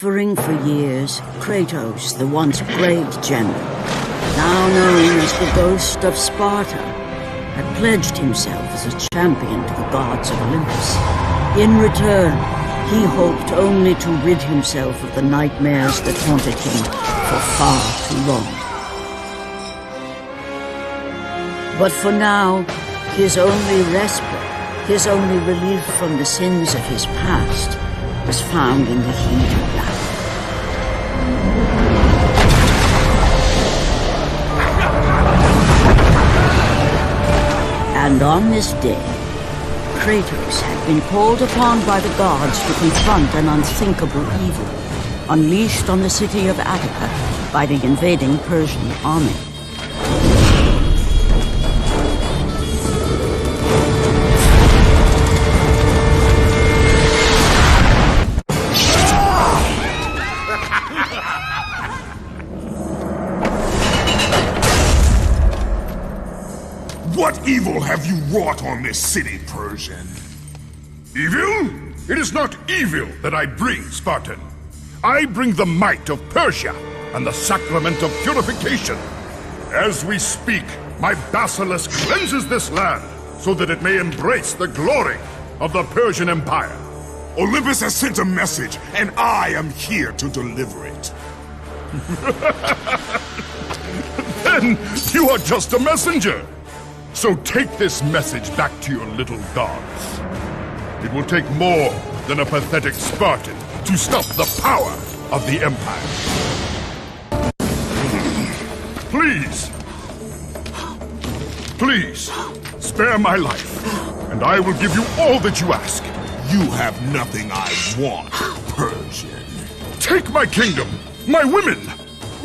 Suffering for years, Kratos, the once great general, now known as the Ghost of Sparta, had pledged himself as a champion to the gods of Olympus. In return, he hoped only to rid himself of the nightmares that haunted him for far too long. But for now, his only respite, his only relief from the sins of his past, was found in the heat of battle. And on this day, Kratos had been called upon by the gods to confront an unthinkable evil, unleashed on the city of Attica by the invading Persian army. What evil have you wrought on this city, Persian? Evil? It is not evil that I bring, Spartan. I bring the might of Persia and the sacrament of purification. As we speak, my basilisk cleanses this land so that it may embrace the glory of the Persian Empire. Olympus has sent a message, and I am here to deliver it. Then you are just a messenger. So take this message back to your little gods. It will take more than a pathetic Spartan to stop the power of the Empire. Please, spare my life, and I will give you all that you ask. You have nothing I want, Persian. Take my kingdom, my women,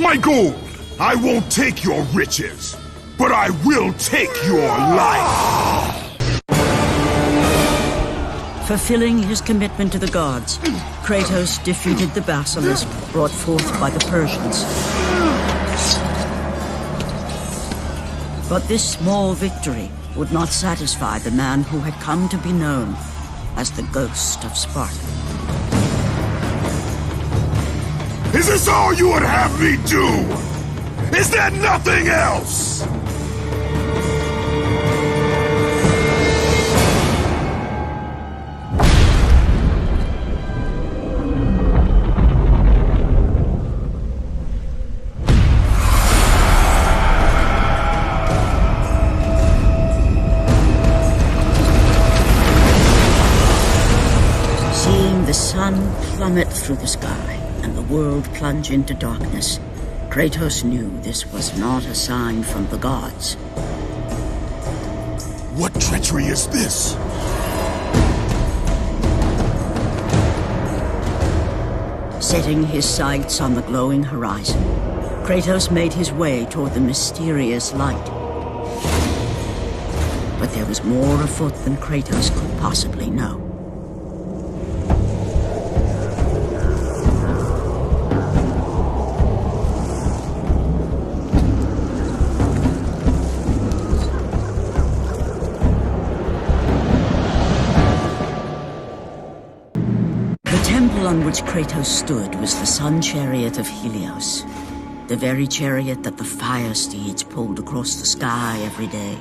my gold. I won't take your riches, but I will take your life! Fulfilling his commitment to the gods, Kratos defeated the basilisk brought forth by the Persians. But this small victory would not satisfy the man who had come to be known as the Ghost of Sparta. Is this all you would have me do? Is there nothing else? Seeing the sun plummet through the sky and the world plunge into darkness, Kratos knew this was not a sign from the gods. What treachery is this? Setting his sights on the glowing horizon, Kratos made his way toward the mysterious light. But there was more afoot than Kratos could possibly know. The temple on which Kratos stood was the sun chariot of Helios, the very chariot that the fire steeds pulled across the sky every day,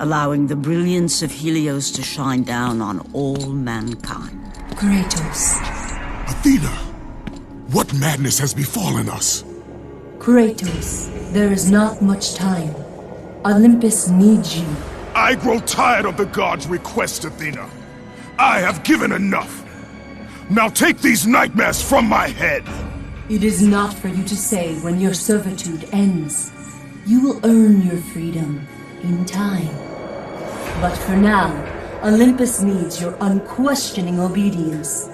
allowing the brilliance of Helios to shine down on all mankind. Kratos. Athena, what madness has befallen us? Kratos, there is not much time. Olympus needs you. I grow tired of the gods' requests, Athena. I have given enough. Now take these nightmares from my head! It is not for you to say when your servitude ends. You will earn your freedom in time. But for now, Olympus needs your unquestioning obedience.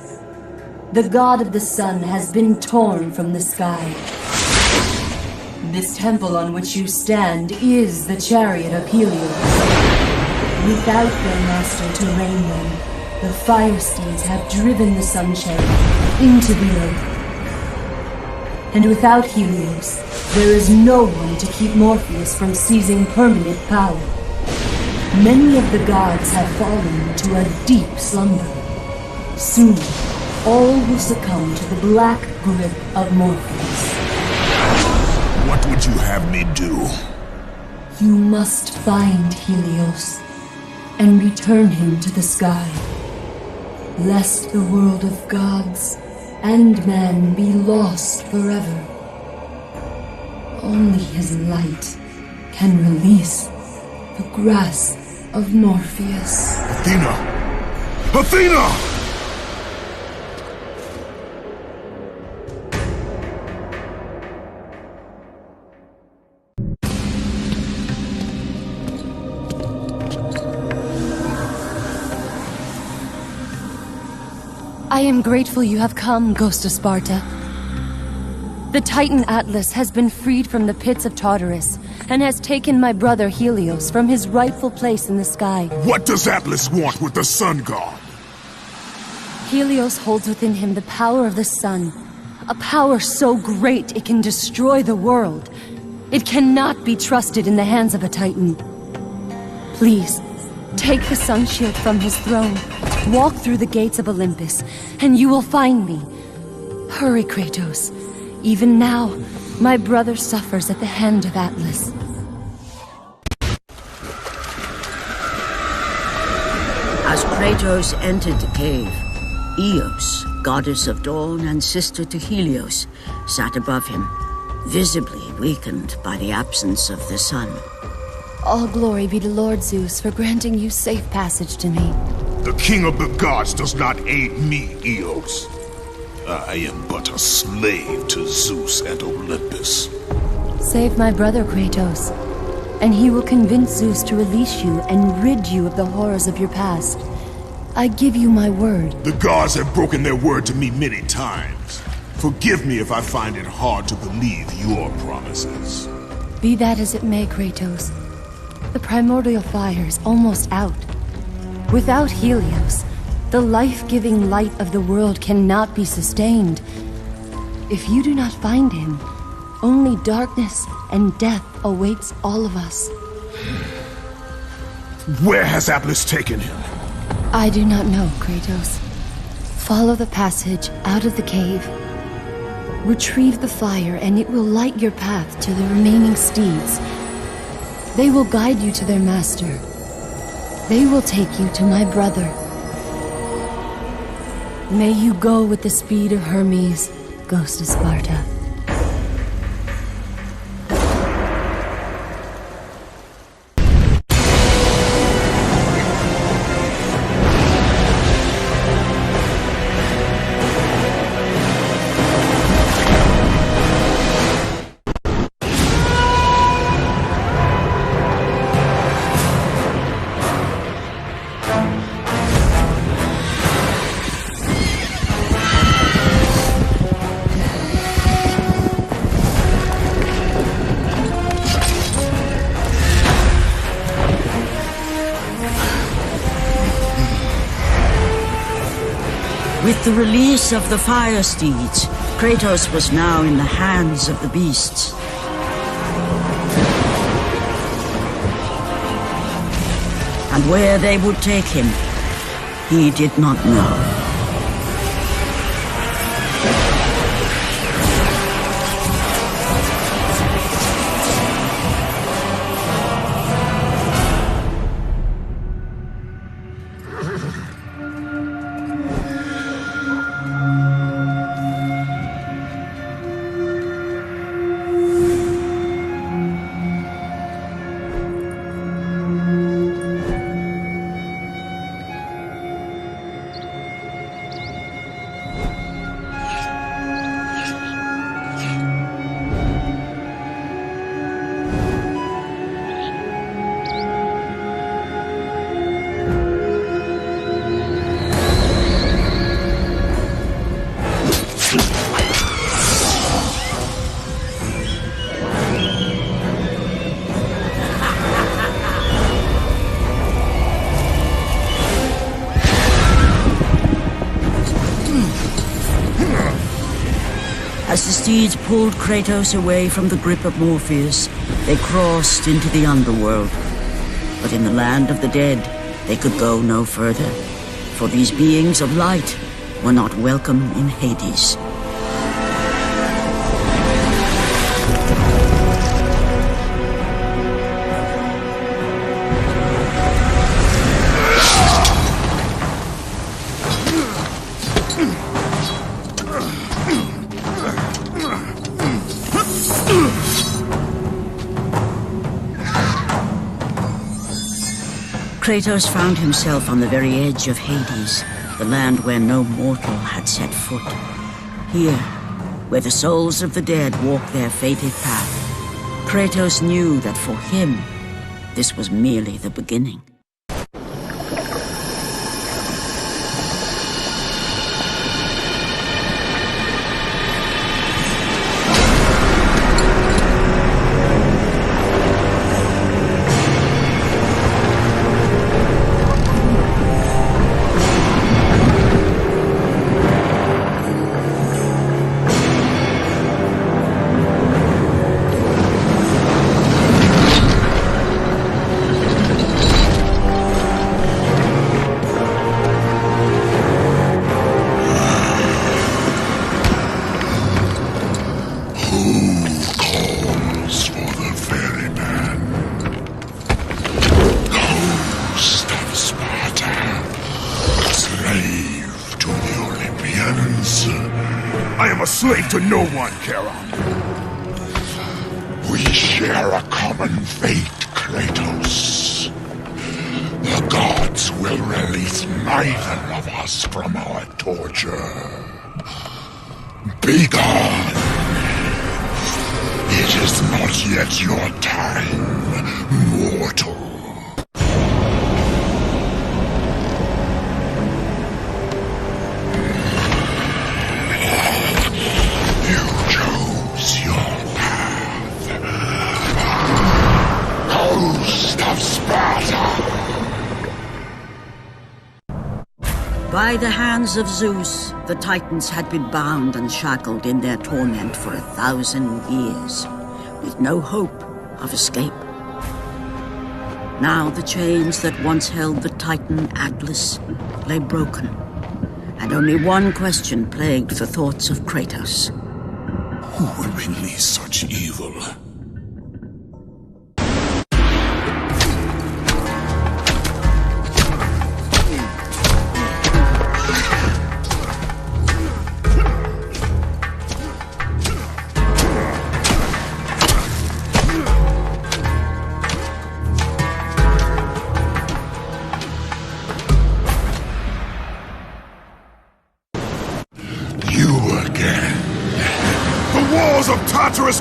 The god of the sun has been torn from the sky. This temple on which you stand is the chariot of Helios. Without their master to reign them, the fire steeds have driven the sun chariot into the earth. And without Helios, there is no one to keep Morpheus from seizing permanent power. Many of the gods have fallen into a deep slumber. Soon, all will succumb to the black grip of Morpheus. What would you have me do? You must find Helios and return him to the sky, lest the world of gods and men be lost forever. Only his light can release the grasp of Morpheus. Athena! Athena! I am grateful you have come, Ghost of Sparta. The Titan Atlas has been freed from the pits of Tartarus, and has taken my brother Helios from his rightful place in the sky. What does Atlas want with the sun god? Helios holds within him the power of the sun, a power so great it can destroy the world. It cannot be trusted in the hands of a Titan. Please, take the sun shield from his throne, walk through the gates of Olympus, and you will find me. Hurry, Kratos. Even now, my brother suffers at the hand of Atlas. As Kratos entered the cave, Eos, goddess of dawn and sister to Helios, sat above him, visibly weakened by the absence of the sun. All glory be to Lord Zeus for granting you safe passage to me. The king of the gods does not aid me, Eos. I am but a slave to Zeus and Olympus. Save my brother, Kratos, and he will convince Zeus to release you and rid you of the horrors of your past. I give you my word. The gods have broken their word to me many times. Forgive me if I find it hard to believe your promises. Be that as it may, Kratos. The primordial fire is almost out. Without Helios, the life-giving light of the world cannot be sustained. If you do not find him, only darkness and death awaits all of us. Where has Atlas taken him? I do not know, Kratos. Follow the passage out of the cave. Retrieve the fire and it will light your path to the remaining steeds. They will guide you to their master. They will take you to my brother. May you go with the speed of Hermes, Ghost of Sparta. With the release of the fire steeds, Kratos was now in the hands of the beasts. And where they would take him, he did not know. As the steeds pulled Kratos away from the grip of Morpheus, they crossed into the underworld. But in the land of the dead, they could go no further, for these beings of light were not welcome in Hades. Kratos found himself on the very edge of Hades, the land where no mortal had set foot. Here, where the souls of the dead walk their fated path, Kratos knew that for him, this was merely the beginning. Slave to no one, Charon. We share a common fate, Kratos. The gods will release neither of us from our torture. Be gone! It is not yet your time, mortal. By the hands of Zeus, the Titans had been bound and shackled in their torment for 1,000 years, with no hope of escape. Now the chains that once held the Titan Atlas lay broken, and only one question plagued the thoughts of Kratos. Who would release such evil?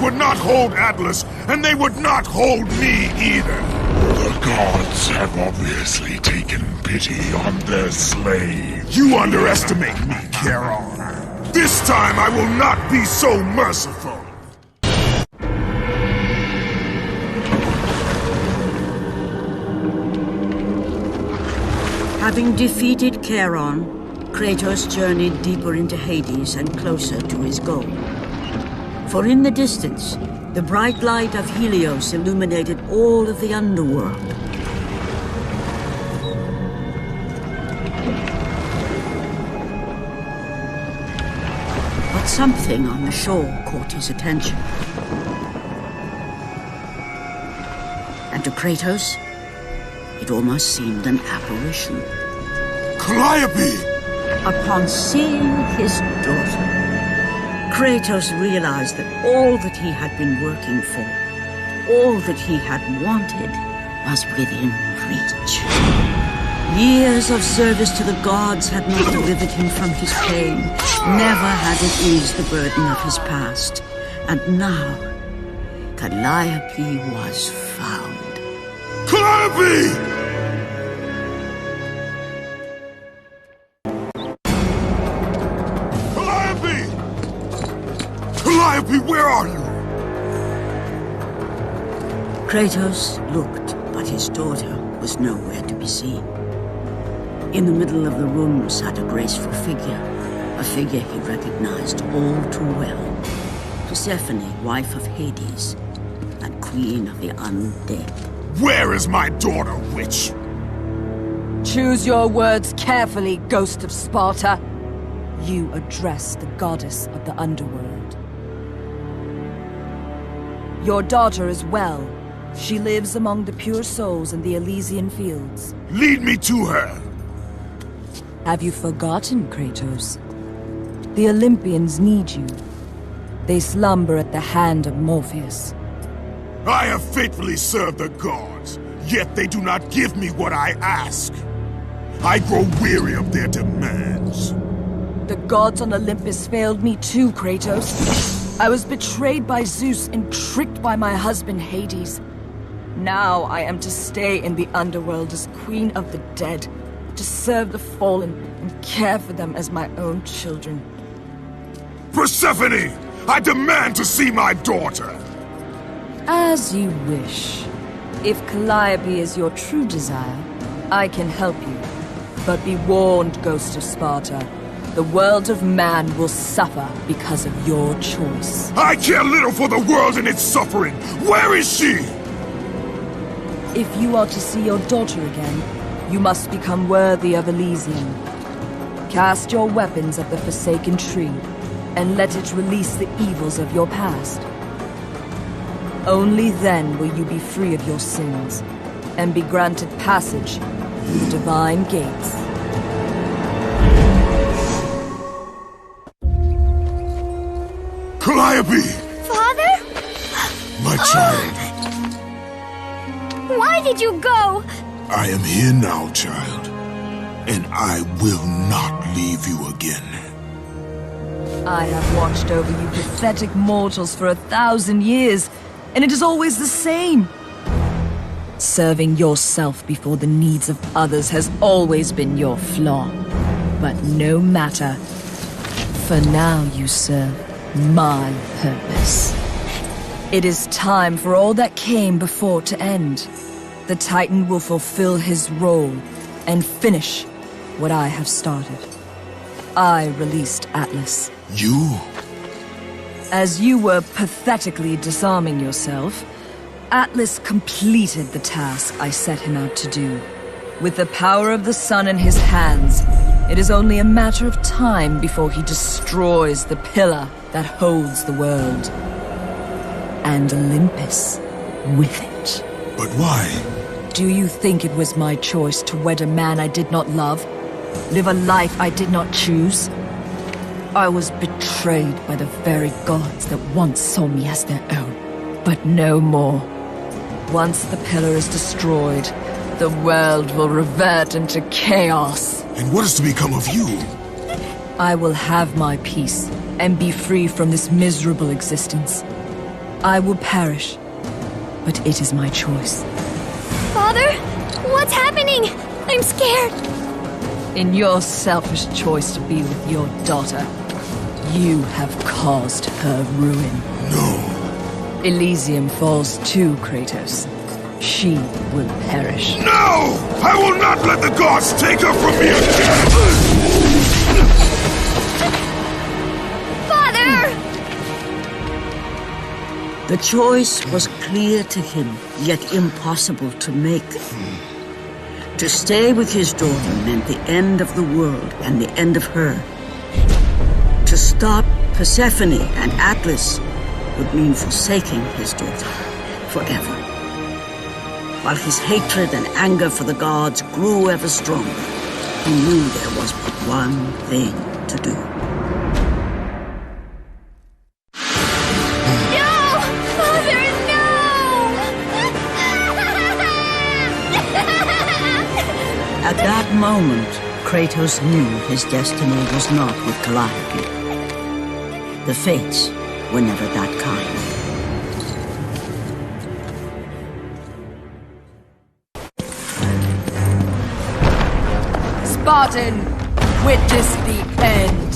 Would not hold Atlas, and they would not hold me either. The gods have obviously taken pity on their slave. You underestimate me, Charon. This time I will not be so merciful. Having defeated Charon, Kratos journeyed deeper into Hades and closer to his goal. For in the distance, the bright light of Helios illuminated all of the underworld. But something on the shore caught his attention. And to Kratos, it almost seemed an apparition. Calliope! Upon seeing his daughter, Kratos realized that all that he had been working for, all that he had wanted, was within reach. Years of service to the gods had not delivered him from his pain, never had it eased the burden of his past. And now, Calliope was found. Calliope! Calliope, where are you? Kratos looked, but his daughter was nowhere to be seen. In the middle of the room sat a graceful figure, a figure he recognized all too well. Persephone, wife of Hades, and queen of the undead. Where is my daughter, witch? Choose your words carefully, ghost of Sparta. you address the goddess of the underworld. Your daughter is well. She lives among the pure souls in the Elysian fields. Lead me to her! Have you forgotten, Kratos? The Olympians need you. They slumber at the hand of Morpheus. I have faithfully served the gods, yet they do not give me what I ask. I grow weary of their demands. The gods on Olympus failed me too, Kratos. I was betrayed by Zeus and tricked by my husband Hades. Now I am to stay in the underworld as Queen of the Dead, to serve the fallen and care for them as my own children. Persephone! I demand to see my daughter! As you wish. If Calliope is your true desire, I can help you. But be warned, Ghost of Sparta. The world of man will suffer because of your choice. I care little for the world and its suffering! Where is she? If you are to see your daughter again, you must become worthy of Elysium. Cast your weapons at the Forsaken Tree, and let it release the evils of your past. Only then will you be free of your sins, and be granted passage through divine gates. Calliope! Father? My child. Why did you go? I am here now, child. And I will not leave you again. I have watched over you pathetic mortals for 1,000 years, and it is always the same. Serving yourself before the needs of others has always been your flaw. But no matter. For now you serve my purpose. It is time for all that came before to end. The Titan will fulfill his role and finish what I have started. I released Atlas. You? As you were pathetically disarming yourself, Atlas completed the task I set him out to do. With the power of the sun in his hands, it is only a matter of time before he destroys the pillar that holds the world. And Olympus with it. But why? Do you think it was my choice to wed a man I did not love? Live a life I did not choose? I was betrayed by the very gods that once saw me as their own. But no more. Once the pillar is destroyed, the world will revert into chaos. And what is to become of you? I will have my peace and be free from this miserable existence. I will perish, but it is my choice. Father? What's happening? I'm scared. In your selfish choice to be with your daughter, you have caused her ruin. No. Elysium falls too, Kratos. She will perish. No! I will not let the gods take her from me again! Father! The choice was clear to him, yet impossible to make. To stay with his daughter meant the end of the world and the end of her. To stop Persephone and Atlas would mean forsaking his daughter forever. While his hatred and anger for the gods grew ever stronger, he knew there was but one thing to do. No! Father, no! At that moment, Kratos knew his destiny was not with Calliope. The fates were never that kind. Spartan, witness the end.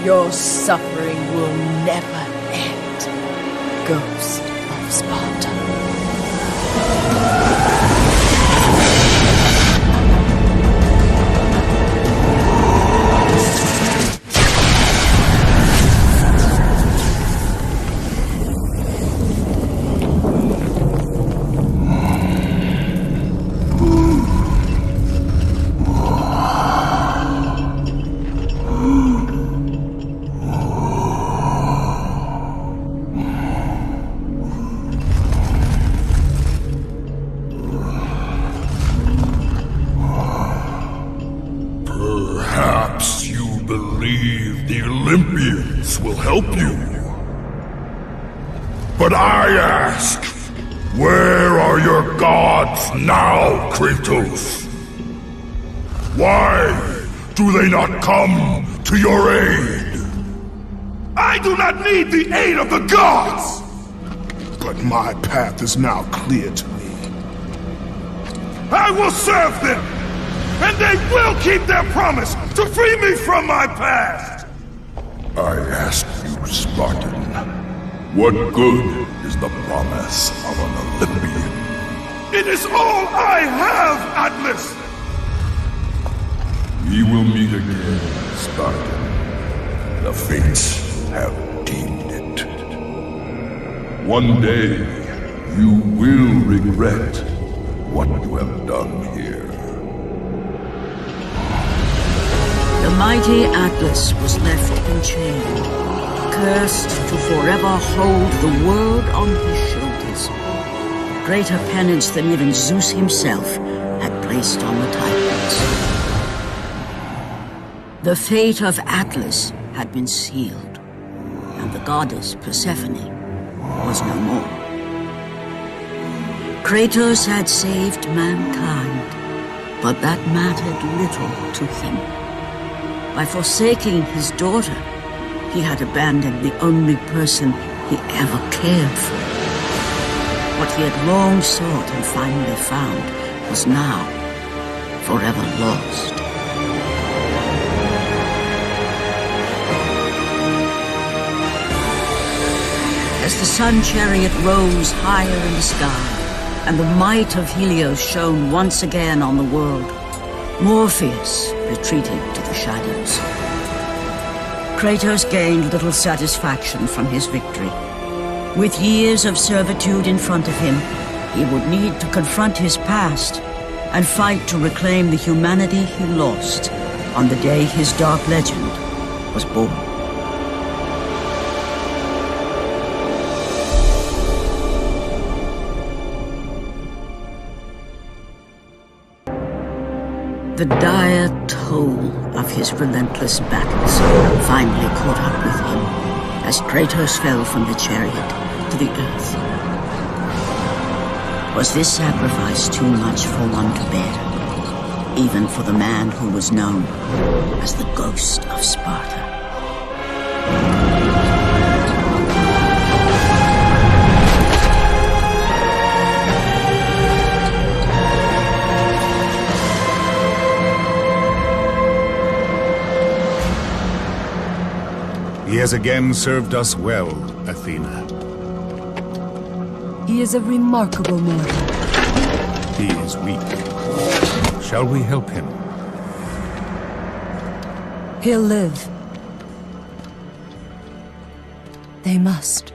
Your suffering will never end, Ghost of Sparta. Perhaps you believe the Olympians will help you. But I ask, where are your gods now, Kratos? Why do they not come to your aid? I do not need the aid of the gods! But my path is now clear to me. I will serve them! And they will keep their promise to free me from my past! I ask you, Spartan, what good is the promise of an Olympian? It is all I have, Atlas! We will meet again, Spartan. The fates have deemed it. One day, you will regret what you have done here. The mighty Atlas was left enchained, cursed to forever hold the world on his shoulders. Greater penance than even Zeus himself had placed on the Titans. The fate of Atlas had been sealed, and the goddess Persephone was no more. Kratos had saved mankind, but that mattered little to him. By forsaking his daughter, he had abandoned the only person he ever cared for. What he had long sought and finally found was now forever lost. As the sun chariot rose higher in the sky, and the might of Helios shone once again on the world, Morpheus retreated to the shadows. Kratos gained little satisfaction from his victory. With years of servitude in front of him, he would need to confront his past and fight to reclaim the humanity he lost on the day his dark legend was born. The dire toll of his relentless battles finally caught up with him as Kratos fell from the chariot to the earth. Was this sacrifice too much for one to bear, even for the man who was known as the Ghost of Sparta? He has again served us well, Athena. He is a remarkable mortal. He is weak. Shall we help him? He'll live. They must.